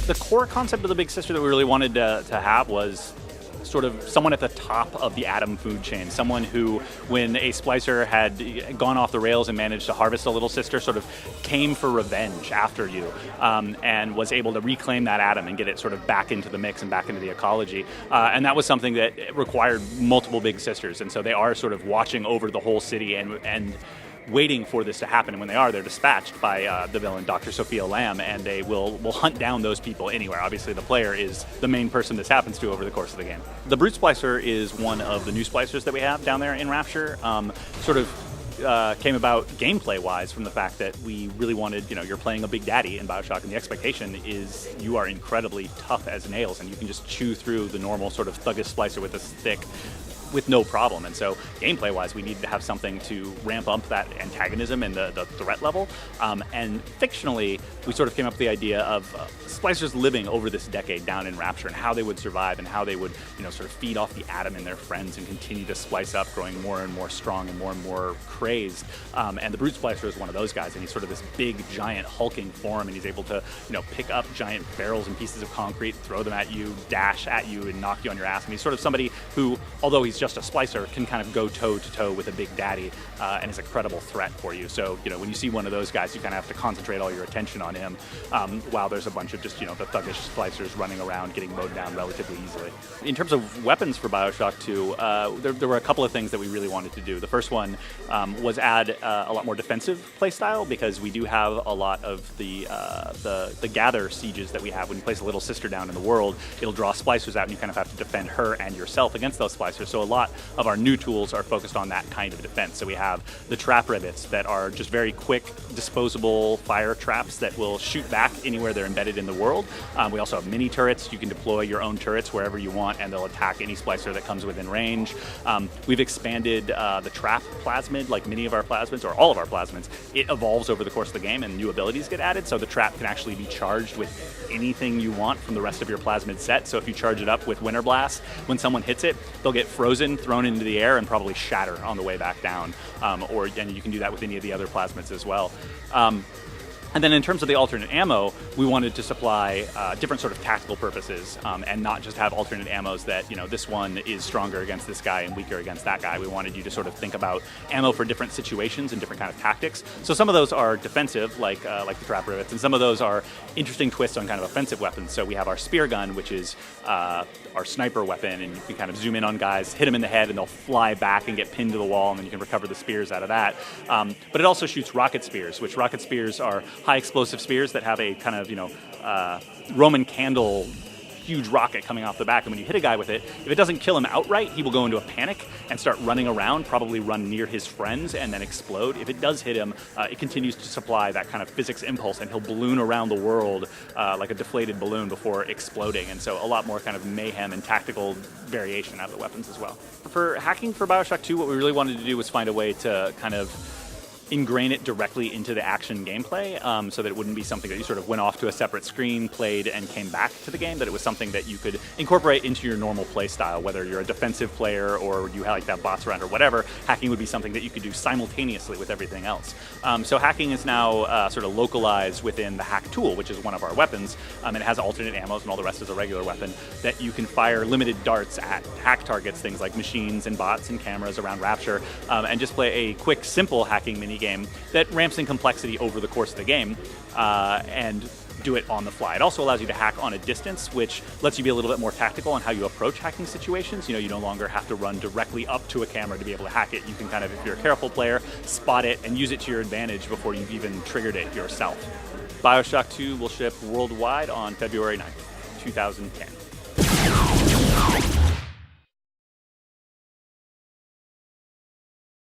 The core concept of the Big Sister that we really wanted to have was sort of someone at the top of the atom food chain, someone who, when a splicer had gone off the rails and managed to harvest a little sister, sort of came for revenge after you, and was able to reclaim that atom and get it sort of back into the mix and back into the ecology. And that was something that required multiple Big Sisters, and so they are sort of watching over the whole city and waiting for this to happen. And when they are, they're dispatched by the villain, Dr. Sophia Lamb, and they will hunt down those people anywhere. Obviously, the player is the main person this happens to over the course of the game. The Brute Splicer is one of the new splicers that we have down there in Rapture. Came about gameplay-wise from the fact that we really wanted, you're playing a big daddy in Bioshock, and the expectation is you are incredibly tough as nails, and you can just chew through the normal sort of thuggish splicer with a stick with no problem. And so gameplay-wise, we needed to have something to ramp up that antagonism and the threat level. And fictionally, we sort of came up with the idea of splicers living over this decade down in Rapture and how they would survive and how they would, sort of feed off the atom in their friends and continue to splice up, growing more and more strong and more crazed. And the Brute Splicer is one of those guys, and he's sort of this big, giant, hulking form, and he's able to, pick up giant barrels and pieces of concrete, throw them at you, dash at you, and knock you on your ass. And he's sort of somebody who, although he's just a splicer, can kind of go toe-to-toe with a big daddy, and is a credible threat for you. So, when you see one of those guys, you kind of have to concentrate all your attention on him, while there's a bunch of just, the thuggish splicers running around, getting mowed down relatively easily. In terms of weapons for Bioshock 2, there were a couple of things that we really wanted to do. The first one was add a lot more defensive playstyle, because we do have a lot of the gather sieges that we have. When you place a little sister down in the world, it'll draw splicers out, and you kind of have to defend her and yourself against those splicers. So a lot of our new tools are focused on that kind of defense. So we have the trap rivets that are just very quick, disposable fire traps that will shoot back anywhere they're embedded in the world. We also have mini turrets. You can deploy your own turrets wherever you want, and they'll attack any splicer that comes within range. We've expanded the trap plasmid, like many of our plasmids, or all of our plasmids. It evolves over the course of the game, and new abilities get added, so the trap can actually be charged with anything you want from the rest of your plasmid set. So if you charge it up with Winter Blast, when someone hits it, they'll get frozen, thrown into the air, and probably shatter on the way back down. And you can do that with any of the other plasmids as well. And then in terms of the alternate ammo, we wanted to supply different sort of tactical purposes, and not just have alternate ammos that, this one is stronger against this guy and weaker against that guy. We wanted you to sort of think about ammo for different situations and different kind of tactics. So some of those are defensive, like the trap rivets, and some of those are interesting twists on kind of offensive weapons. So we have our spear gun, which is our sniper weapon, and you can kind of zoom in on guys, hit them in the head, and they'll fly back and get pinned to the wall, and then you can recover the spears out of that. But it also shoots rocket spears, which rocket spears are high explosive spears that have a kind of, Roman candle huge rocket coming off the back, and when you hit a guy with it, if it doesn't kill him outright, he will go into a panic and start running around, probably run near his friends and then explode. If it does hit him, it continues to supply that kind of physics impulse, and he'll balloon around the world like a deflated balloon before exploding. And so a lot more kind of mayhem and tactical variation out of the weapons as well. For hacking for Bioshock 2, what we really wanted to do was find a way to kind of ingrain it directly into the action gameplay, so that it wouldn't be something that you sort of went off to a separate screen, played, and came back to the game, that it was something that you could incorporate into your normal play style. Whether you're a defensive player or you like that boss round or whatever, hacking would be something that you could do simultaneously with everything else. So hacking is now sort of localized within the hack tool, which is one of our weapons, and it has alternate ammos, and all the rest is a regular weapon, that you can fire limited darts at hack targets, things like machines and bots and cameras around Rapture, and just play a quick, simple hacking minigame that ramps in complexity over the course of the game, and do it on the fly. It also allows you to hack on a distance, which lets you be a little bit more tactical on how you approach hacking situations. You no longer have to run directly up to a camera to be able to hack it. You can kind of, if you're a careful player, spot it and use it to your advantage before you've even triggered it yourself. Bioshock 2 will ship worldwide on February 9th, 2010.